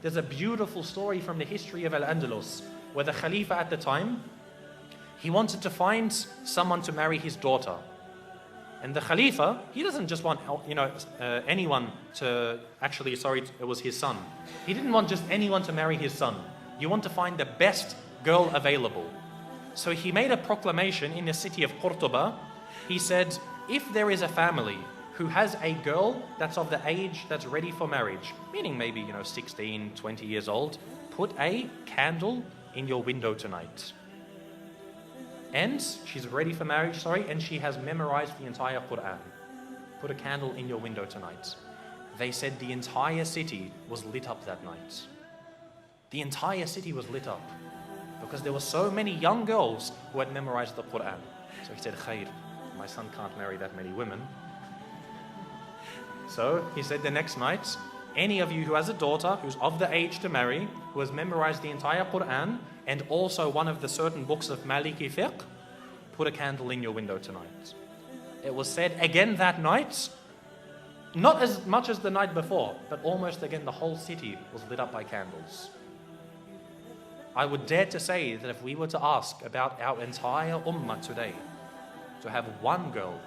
there's a beautiful story from the history of Al-Andalus, where the Khalifa at the time, he wanted to find someone to marry his daughter. And the Khalifa, he doesn't just want, anyone to, it was his son. He didn't want just anyone to marry his son. You want to find the best girl available. So he made a proclamation in the city of Qurtuba. He said, if there is a family who has a girl that's of the age that's ready for marriage, meaning maybe, 16, 20 years old, put a candle in your window tonight. And she's ready for marriage, and she has memorized the entire Quran. Put a candle in your window tonight. They said the entire city was lit up that night. The entire city was lit up because there were so many young girls who had memorized the Quran. So he said, Khair, my son can't marry that many women. So he said the next night, any of you who has a daughter who's of the age to marry, who has memorized the entire Quran and also one of the certain books of Maliki fiqh, put a candle in your window tonight. It was said again that night, not as much as the night before, but almost again the whole city was lit up by candles. I would dare to say that if we were to ask about our entire ummah today, to have one girl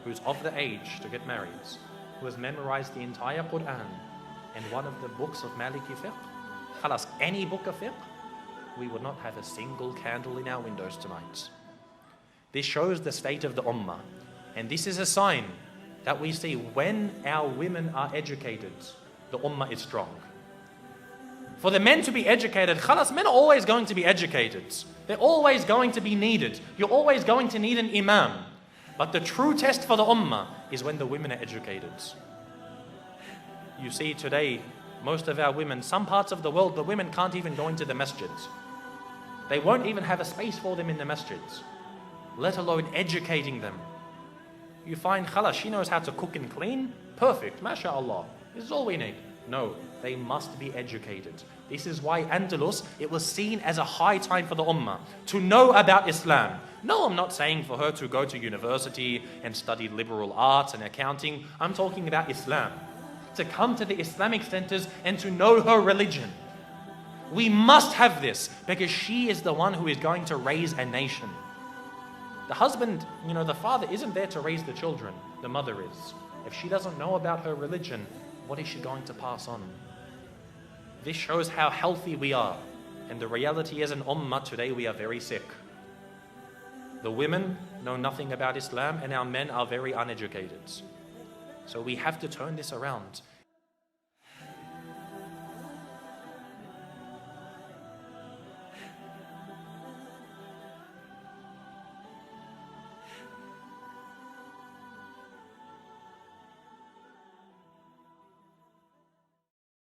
who's of the age to get married, who has memorized the entire Quran and one of the books of Maliki fiqh, khalas, any book of fiqh, we would not have a single candle in our windows tonight. This shows the state of the ummah. And this is a sign that we see when our women are educated, the ummah is strong. For the men to be educated, khalas, men are always going to be educated. They're always going to be needed. You're always going to need an imam. But the true test for the ummah is when the women are educated. You see today, most of our women, some parts of the world, the women can't even go into the masjids. They won't even have a space for them in the masjids, let alone educating them. You find, khalas, she knows how to cook and clean, perfect, mashallah, this is all we need. No, they must be educated. This is why Andalus, it was seen as a high time for the ummah to know about Islam. No, I'm not saying for her to go to university and study liberal arts and accounting. I'm talking about Islam. To come to the Islamic centers and to know her religion. We must have this because she is the one who is going to raise a nation. The husband, the father isn't there to raise the children. The mother is. If she doesn't know about her religion, what is she going to pass on? This shows how healthy we are. And the reality is, in ummah today, we are very sick. The women know nothing about Islam and our men are very uneducated. So we have to turn this around.